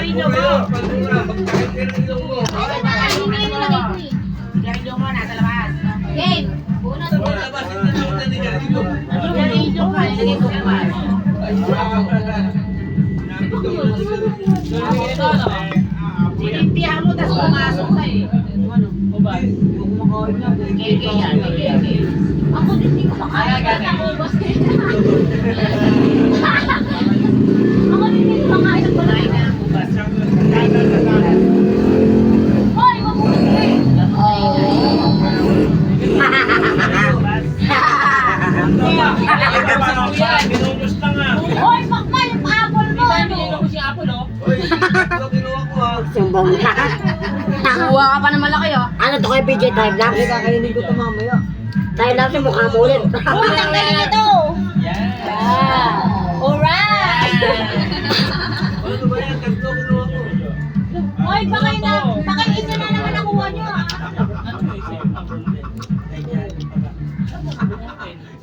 ilong mo. Ilong mo, nasa labas. Game. Bunot. Ilong ka, ilagay mo labas. Sinimpihan mo, tapos pumasok ka eh. O ba? Keke yan, keke. Ako din hindi ko makain. Ako din hindi ko makain. Kumain ka ng ubas. Hoy, mabuti eh. Hoy, pakma yung apple mo. Sumbong ka. Kuha ka pa na malaki oh. Ano to kay PJ time lang? Kakainin ko ito mamaya. Time lang sa mukha mo ulit. Unang galing na to. Alright. Hoy, baka isa na naman nakuha nyo ah.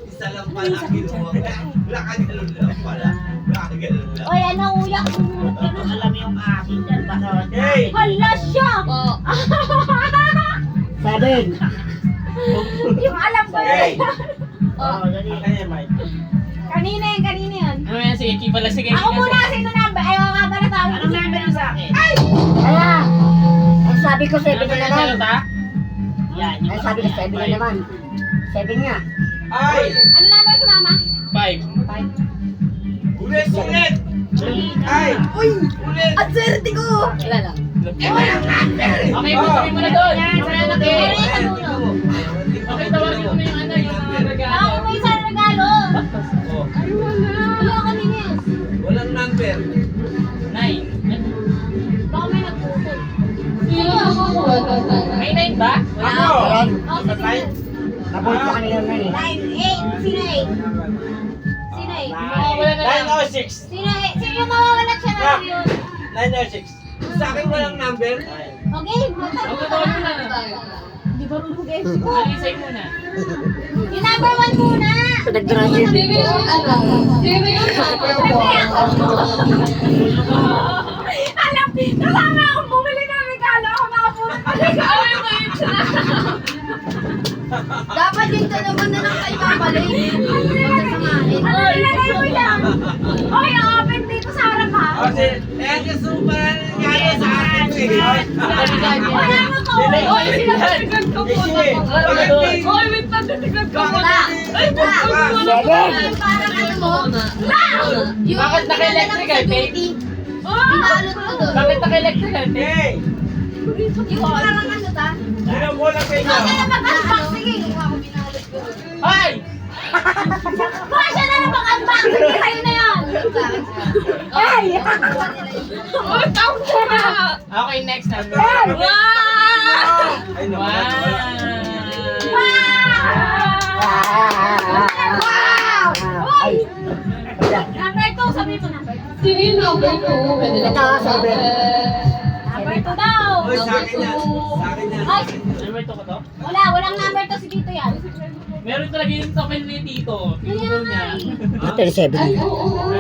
Isa lang pala kinuha ko. Nakaganon lang pala. Nakaganon lang. Hoy, ano uyak? Alam mo yung akin dyan, baka Hey! Hala siya! Seven. Yung alam ko Hey! yun. Oo, dali. Kanina yan. Ano yan? Sige, keep pala. Sige. Ako muna, sino number? Ayaw nga pala tawag. Anong number yung sa akin? Kaya, ang sabi ko 7 na lang. Yan, Ang sabi ko 7 na naman. 7 nga. Ay! Ano number ko, mama? 5. Ulit! Ulit! Ay! Uy! Ulit! Ang swerte ko! Wala lang. Okay, patuloy mo na doon. Mamaya na kayo. Okay, tawagin mo na yung ano, yung Ako regalo. mo isang regalo. Ay, wala. Wala kanina yan. Walang number. 9. Baka may nagputol. May 9 ba? Ako! Ayan. Oh, sige. Nabulit ko kanina na eh. 9, 8. Sino 8? Sino 8? Wala na lang. 906! Sino 8? Sino yung mawawalat siya na yun? 906! Sa akin walang number? Okay, Ang totoo na. Di ba rulong games ko? Alisay muna. Yung number 1 muna. Nag-graduate din ko. Alam, kasama akong bumili ng regalo. Ako nakapunod pa regalo. Dapat dito naman na lang kayo babalik. Ano nilagay mo yan? Oy, open dito sa harap ha. Kasi, gusto mo pala nangyari sa akin eh. Wala mo ko. Oy, sinasaligan ko po. Oy, wait pa, titigan ko po. Ay, Seven. parang ano mo? Bakit naka-electrical, babe? Pinalot ko doon. Bakit naka-electrical, babe? Hey! Yung parang ano ta? Sino mo lang kayo? Bakit na mag-unbox? Sige, ako pinalot ko. Hoy! Baka siya na mag-unbox. Sige, sa'yo na yan. Ay! Uy, tawag siya na. Okay, next number. Wow! Ay, Wow! Wow! Ay. Number 2, sabi mo number 2. Ito, seven. Number 2 daw. Uy, sa akin yan. Sa akin yan. Ay, Number 2 ko to? walang number 2 si Tito yan. Meron talaga yung token ni Tito. Tinuro niya. Ito, seven.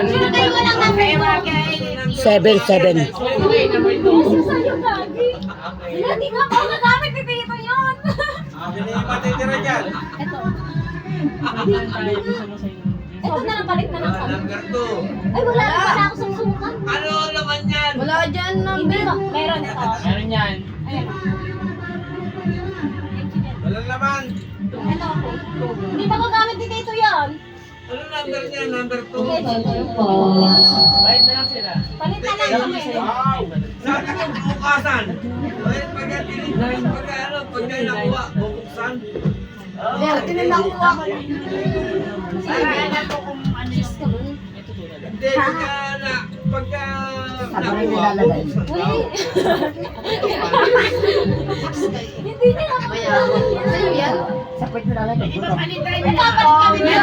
Sino kayo walang number 2? Seven, seven. Okay, number 2. Sa'yo, Gagi. Hindi nga pa nagamit ni Tito yun. Akin na yung matitira dyan. Ito. Gusto mo sa'yo. Ito na lang, balik na lang kami. Number 2. Ay, wala na pala ako sumusukan. Ano naman yan? Wala dyan number. Hindi ba? Meron ito. Meron yan. Ayan. Walang laman. Ito. Hindi ba magamit ni Tito yan? Ano number niya? Number 2. Bayad na lang sila. Palit na lang kami. Wow! Saan ang bukasan? Ay, pagka pagka nakuha, bubuksan. Pero, tinanakuha ko. Hindi, pagka Sabi rin nakuha, nilalagay. bubuksan. Hindi niya ako yan. Sa pwede nilalagay. Nagpapalit kami niya.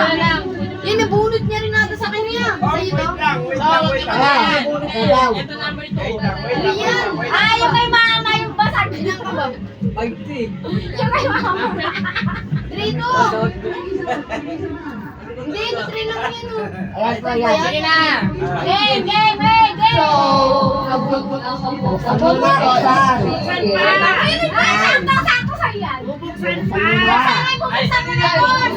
Yan, nabunod niya rin natin sa kanya. Oh, wait lang, wait lang, wait lang. Ah, ikaw. Ito number 2. Ano yan? Ah, yung kay mama, yung basag ng kabab. Ay, di. Yung kay mama. Trino! Hindi, ito Trino yan o. Ayan po yan. Sige na. Game, game, hey, game! Buksan mo na, buksan. Sakto sa'yo yan. Bubuksan pa. Sana ay bubuksan mo na boss.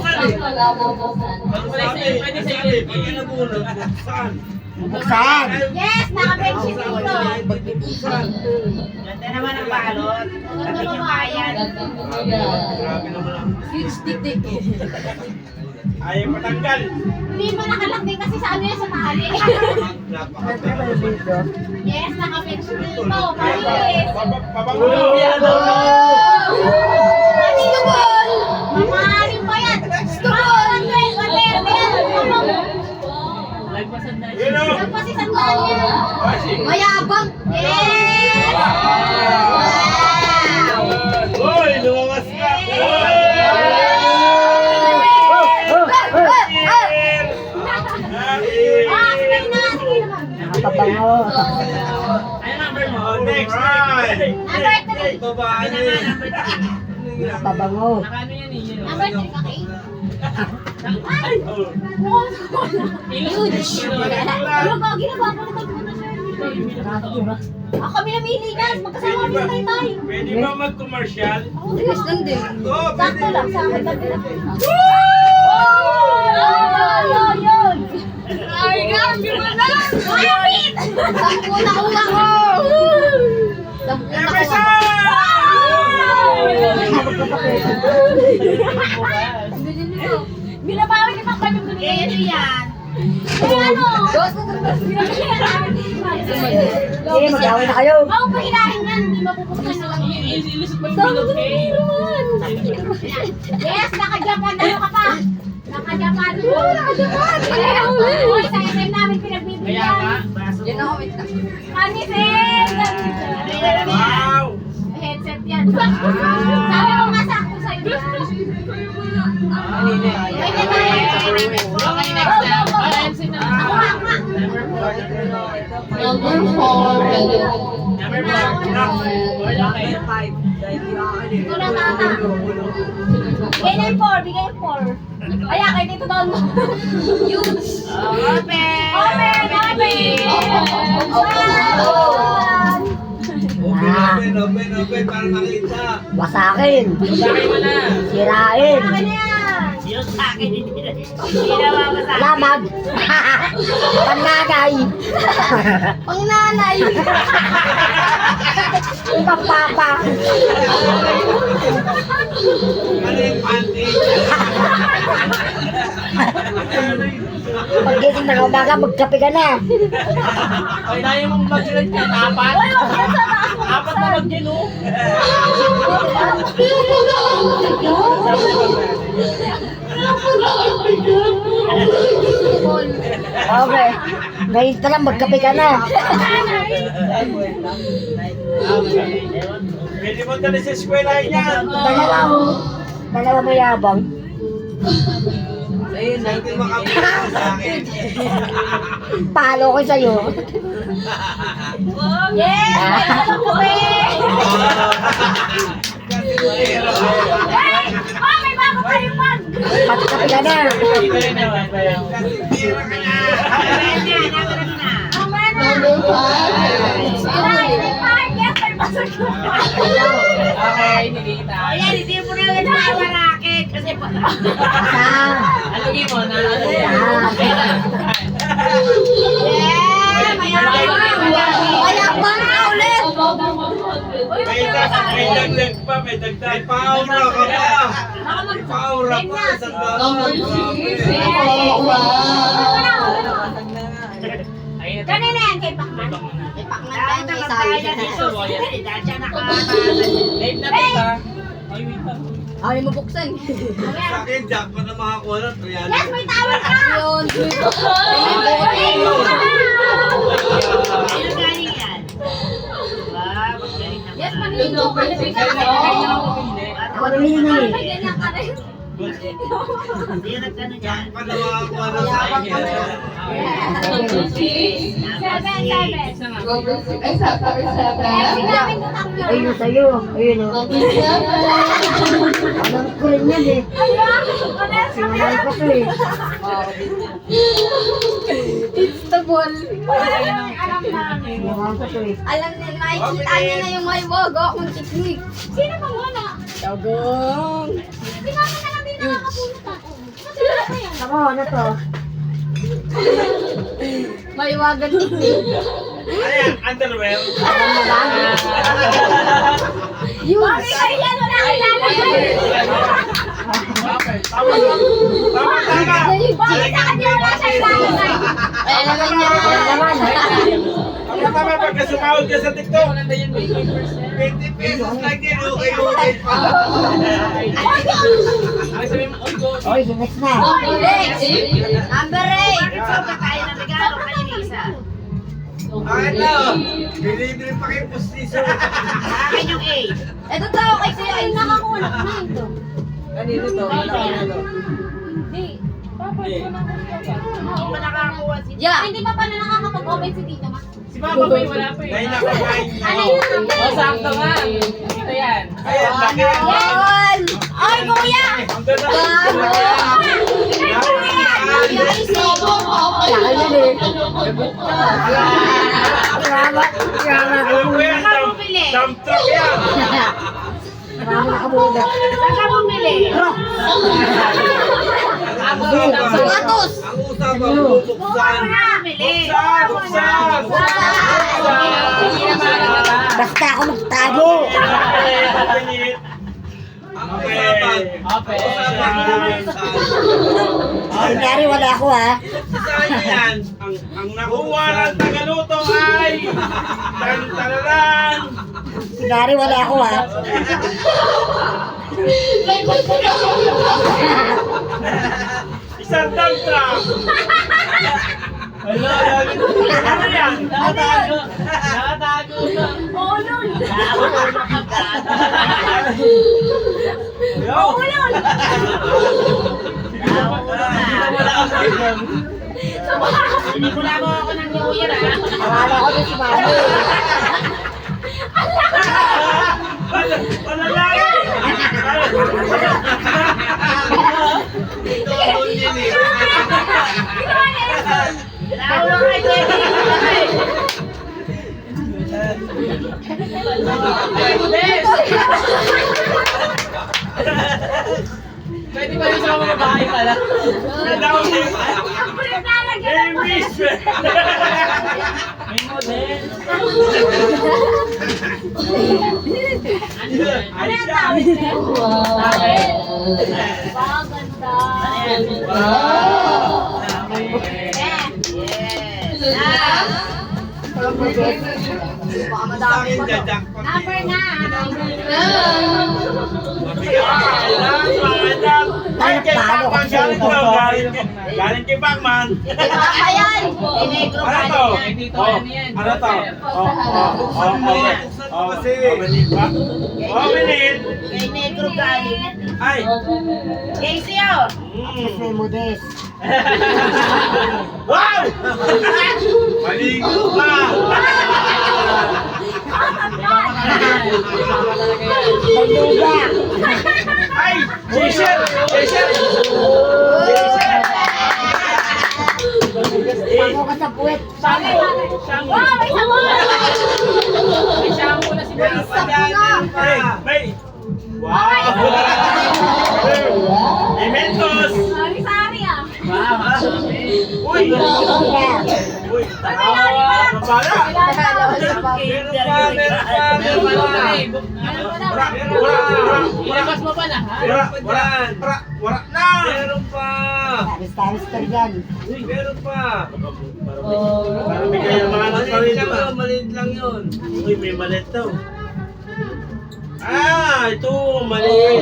Pwede sa iyo. Pag nabulog, buksan. Buksan. Yes, naka-bedsheet dito. Ganda naman ang balot. Kapit yung bayan. Grabe naman ang... Ayaw matanggal. Hindi mo nakalagay kasi sa ano yan sa tali. Napakaganda. Yes, naka-bedsheet dito. Malinis. Stubol! Mamahalin pa yan. Stubol! Lagpasan na. Nagpasisandaan yan. Mayabang! Yes! Hoy, lumawas ka! Sige na, sige naman. Nakapabango. Ano number mo? Next, right! Number 3. Babae na yan. Nakapabango. Nakano yan eh. Yun. Number 3 ka kay. Ay! Oh. Huge. Ano ba? Ginawa ko na muna siya. Ako kami namili niyan. Magkasama kami sa taytay. Pwede ba mag-commercial? Ako din lang din. Oo, Sakto lang sa akin. Yun! Ay, gabi mo na! Kapit! Sakto na kuha ko! Sakto na kuha ko! Binabawi ni Papa yung binigay niyo yan. Ano? Binabigyan namin. Sige, mag-away na kayo. Ako pahilahin yan. Hindi mapupuksan na lang. Ilusot mo yung bilog eh. Yes, naka-Japan. Ano ka pa? Naka-Japan. Naka-Japan. Uy, sa SM namin pinagbibigyan. Kaya nga. Yan ako, wait lang. Kanisin! Wow! Headset yan. Sabi ko nga sakto sa'yo yan. Wait na tayo. Okay, next na. MC na. Ako nga, ako nga. Number 4. Ito na tata. Bigay na yung 4, bigay yung 4. Ay, kay Tito Don. Huge. Open! Open! Open, para makita. Wasakin. Bakit mo na? Sirain. Akin na yan. Yung sa akin, hindi nawa mo sa akin. Lamag. Panagay. Pang nanay. Papa. Ano yung panty? Paggising ng umaga, magkape ka na. Ay, dahil mong mag-ilan ka. Apat? Apat na mag-gin oh. Okay. Ngayon pa lang, magkape ka na. Pwede mo dali sa eskwela yan. Dalawa mayabang. Pwede makapagod sa akin. Palo ko sa'yo. Yes! Ano ko eh? Hey! Oh, may bago kayo pag! Magkape ka na. Kasitira ka na. Ang meron! Ay, may park! Yes, may pasok! Okay, nilita. Ayan, hindi mo na lang nakawarakin. Kasi Asang. Alugin mo na. Yeah! Mayabang na ulit! May dagdag pa, may dagdag. May paura ka pa. May paura pa. Isang Kanina yan kay Pacman. Kay Pacman tayo na isa. Dave na kita. Ay, wait lang. Ayaw mo buksan. Sa akin, jackpot na makakuha ng 300. Yes, may tawag ka! Yun. ayun galing yan. Wow, magaling naman. Yes, maniligo ka. Ako namili. May ganyan ka rin. Hindi yung nagkano dyan. Jackpot na makakuha ng 7. Yes, namin doon ang yun. Ayun sa'yo. Ayun o. Alam ko rin yan eh. Sinanay ko to eh. It's the ball. Alam Mukhang ko to eh. Alam niyo, nakikita niyo na yung may bogo akong technique. Sino pa muna? Tagong! Di ba ka na lang din nakakapulot ako? Masarap na yan. Tama, ano to? May wagan technique. Ayan, underwear. Alam na lang. Yun! Bakit kayo yan? Wala kilala kayo! Tama. Bakit sa kanya wala siya ilalagay? Ay, alam niya. Tama pagka sumahod ka sa TikTok. 20 pesos lang din, okay pa. Oy, next na. Number 8. Kakain na regalo kayo ni isa. Ano? Binibili pa kayo postiso. Akin yung 8. Ito to, kay kuya ay nakakuha na ito. Kanino to? Malaki na to. Hindi pa nakakakuha si Tito. Hindi pa pala nakakapag-open si Tito, ma. Si Papa Boy wala pa Dahil eh. nakakain Ano niyo. yun? O, sakto nga. Dito yan. Ayan, laki. Yan! Ay, kuya! Ang ganda. Kuya ay sebo. Laki na eh. Salamat. Salamat. Alam ko yan, dump truck yan. Marami na kabulog. Saan ka bumili? Sapatos! Ang usapan, bubuksan. Bumili. Buksan! Basta ako magtago. Ang usapan. Open. Kunyari wala ako ha. Saan yan? Ang nakuha ng tagaluto ay tan-tararan. Kunyari wala ako ha. Isang dump truck. Ano yan? Nakatago. Nakatago na. Ulol! Yo! Ulol! Wala mo ako ng New Year ah. Akala ko din si Mami. Wala lang! Ito ang yun eh. Naulo kay Pwede ba yung sa mga bahay pala? Wala din. Hey, miss! May model. Ano yung tawid na yun? Ganda. Baka madami pa to. Number 9. Galing kay Pacman. Papa yan. Inegro Ano pa to? yan. Dito Oh, yan yan. ano to? Kasi. Minute. Kay Negro galing. Ay. Casey, oh. May modest. Wow! Maligo ka! May luga. Ay! T-shirt! T-shirt! Pango ka sa puwet. Shampoo. Shampoo. Wow, may sabon. May shampoo na si Boris. Ay! May! Wow! Mementos! Sari-sari, ah. Uy! Uy! Mabala! Meron pa! Ilabas mo pa na ha? Wala na! Meron pa! Taris-taris ka dyan. Meron pa! Parang may kayamanan pa rin naman. Maliit lang yun. Uy, may maliit daw. Ah, ito, maliit.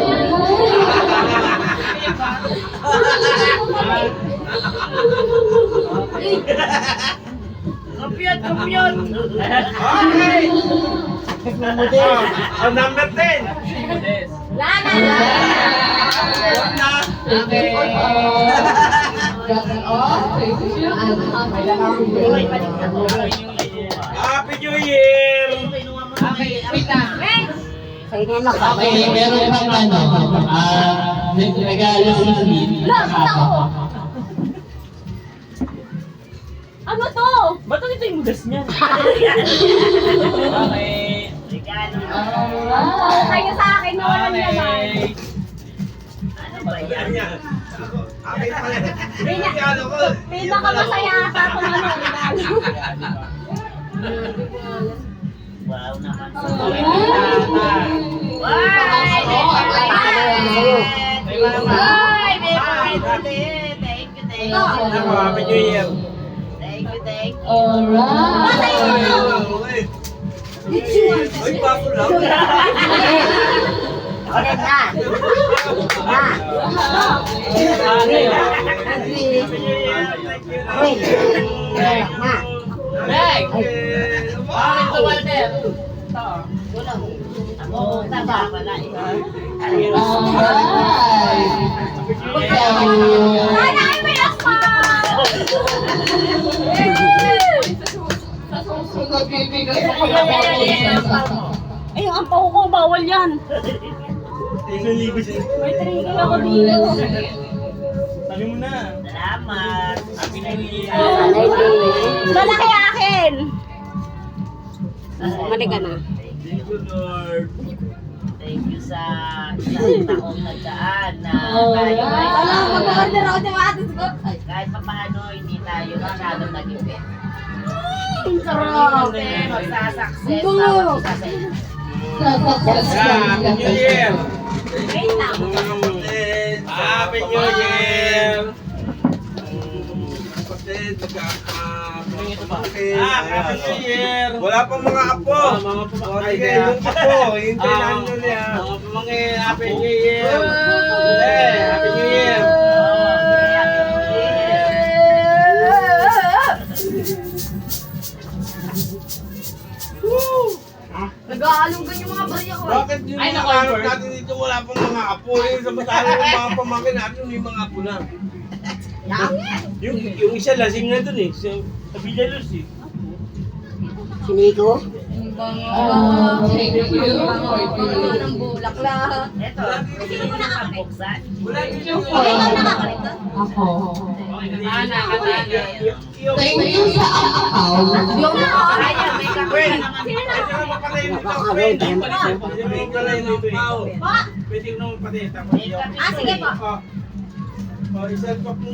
Kampiyon, kampiyon. Okay! May modest. Number 10. Lana. Na. Okay. Happy New Year! Okay, wait lang. Sa'yo na lang. Okay, meron pang ano, regalo si Love, ako. Ano to? Ba't ito ito yung gas niya. Okay. Regalo. Kayo sa akin na walang laman. Ano ba yan? Akin pala. Regalo ko. Pinakamasaya ata ito na regalo. Wow naman. Paano yan sa'yo? Ako, Happy New Year. Ay, bako lang. Ulit na. Na. Wait. Na. Meg! Bakit ito, Walter? Ako, taba pala eh. Ay, nakimilas pa! Ay, yung ampaw ko, bawal yan. Inalibo siya. May trigger ako dito. Sabi mo na. Salamat. Happy New Year. Malaki akin. Mali ka na. Thank you, Lord. Thank you sa isang taong nagdaan na tayo ay mag-order ako ng atis ko. kahit pa paano hindi tayo masyadong nag-event. Ang sarap. Kasi magsasuccess bawat isa sa inyo. Happy New Year. Wait lang. Happy New Year. Kapatid, Happy New Year. Wala pang mga apo. Mga pamangkin. Okay, yung apo. Hintayin nyo niya. Mga pamangkin, Happy New Year. Happy New Year. Nag-aalunggan yung mga bariya ko. Bakit yung Ay, mga nako, anak Albert. natin dito wala pang mga apo? Yung samantala yung mga pamangkin natin may mga apo na. Yung isa lasing na dun eh. Sa Villaluz eh. Si Nico? Ng bulak lang. Ito, hindi mo nakabuksan. Wala din Ikaw nakakalit doon? Thank you sa Yung Kaya, may kakita naman. Pwede naman mapatay nito. Nakakagod. Pwede naman patay nito eh. Pa! Pwede naman patay. Tapos yung... Sige pa. Isa pa po.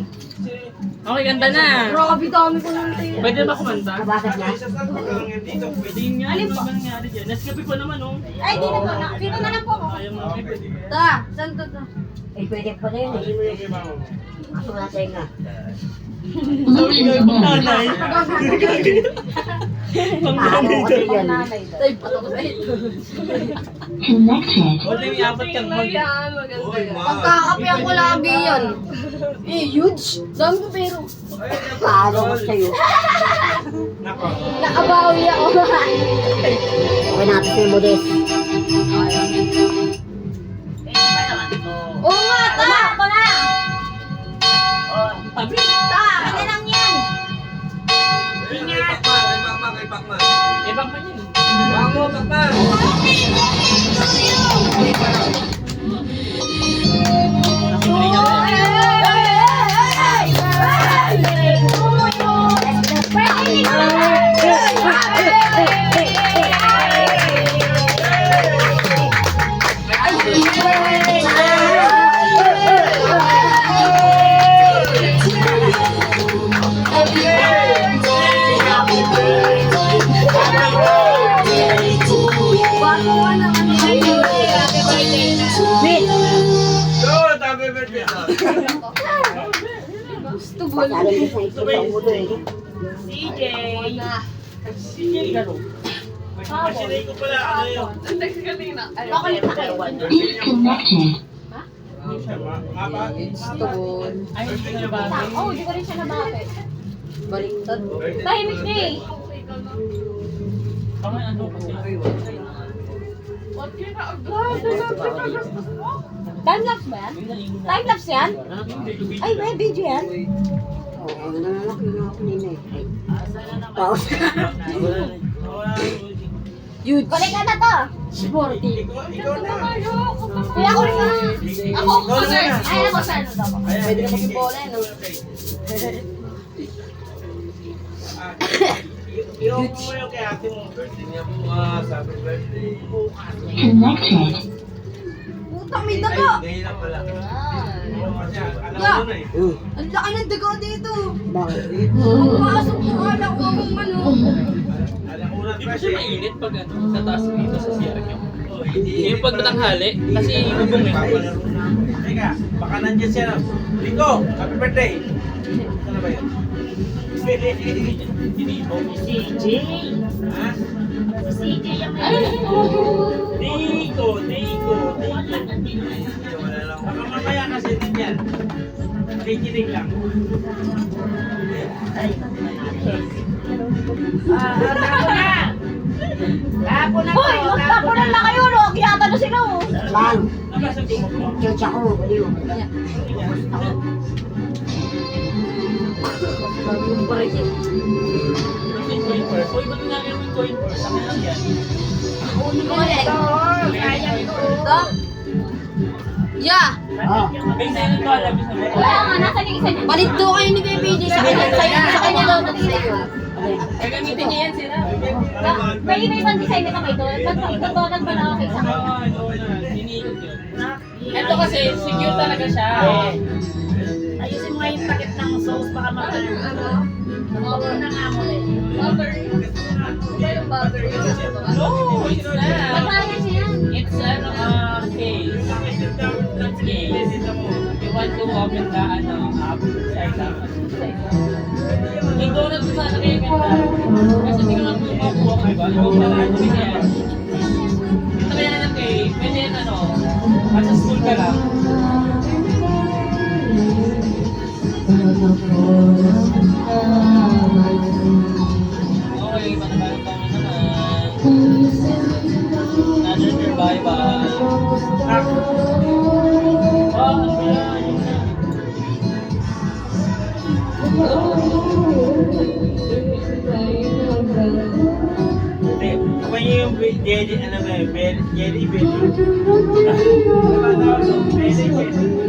Okay, ganda na. Grabe dami ko nang tayo. Pwede ba kumanta? Nabasag na? Isa sa lang yan dito. Pwede Hindi nga, Alin ano po? ba nangyari dyan? Naskapi ko naman, oh. Ay, di na po. Dito na lang po ako. Ayaw mo. pwede. Ta, saan to to? Eh, pwede pa rin Kasi eh. mo yung kay mama mo. Aso na tayo nga. Sorry, guys, pang nanay. Paano ko kasi yan? Ay, pato ko sa ito. Wala yung apat kang mag... Oy, ma. Pagkakapihan ko lagi yan. Eh, huge. Dami ko pero. Paano ko sa'yo? Nako. Nakabawi ako. Okay natin si Modest. Eh, iba naman ito. Oo nga, ta! Ako na! Oh, tabi. Ta, ano lang yan? Kay Pacman, kay Pacman. Ibang man yun. Bango, Pacman. Yo, happy birthday. Pagkalan ko sa isip sa ulo eh. CJ. CJ, garo. Masinay ko pala, ano yun? Mapa? Ay, hindi na ba? Oh, di ko rin siya nabate. Baliktad. Tahimik na eh. Kamay ano kasi. Time-lapse ba yan? Time-lapse yan? Ay, may video yan? Oo, nanganak yun ako nila eh. Ay, Asa na naman? pause. Huge. Balik ka na to. Sporty. Ikaw na. Kaya ako rin na. Ako, sir. Ay, ako, sir. Pwede na mag-bola, no? Yung mo yung kay ate mo. Birthday niya bukas. Happy birthday. Bukas. Putang may daga. Ngayon lang pala. Alam Yeah. mo na eh. Ang laki ng daga dito. Bakit? Pagpasok ko, akala ko akong ano. Alam mo na Di ba fresh siya eh. mainit pag ano, sa taas dito sa sierra niyo? Oh, hindi. Yung pag matanghali, kasi bubong eh. Papalaro na. Teka, baka nandiyan siya. Rico, happy birthday. Saan na ba yun? Dito. CJ. Ha? CJ yung Nico. Wala lang. Baka mamaya kasi din yan. Kikinig lang. Lapo na Hoy, magtapunan na kayo, no? Kiyata na sila, oh. Lang. Church ako. Baliw. Yung paresin. Yung coin purse. Uy, ba't ginagawa mo yung coin purse? Akin lang yan. Yeah. May sa'yo nito, alam mo sa Wala nga, nasa yung isa niya. Balit to kayo ni BBD sa kanya. Sa kanya daw. Gagamitin niya yan sila. May ibang design nito ba ito? Ito donut ba na okay sa kanya? Iniikot yun. Ito kasi, secure talaga siya. Ayusin mo nga yung takip ng sauce baka magkaroon. Over na nga mo eh. Over. Ba yung bugger? No, it's not. Magkano siya? It's ano, case. It's case. You want to open the up, side up. Yung donut ko sana kayo ganda. Kasi hindi ko lang makuha ko, diba? Yung donut ko yan. Ito kaya lang kay, pwede yan sa school ka lang. Okay, panabalang tayo naman. Another year, bye-bye. Oh, ano ba yan? Yun na. Kung yung jelly, ano ba yun? Jelly belly. Jelly belly.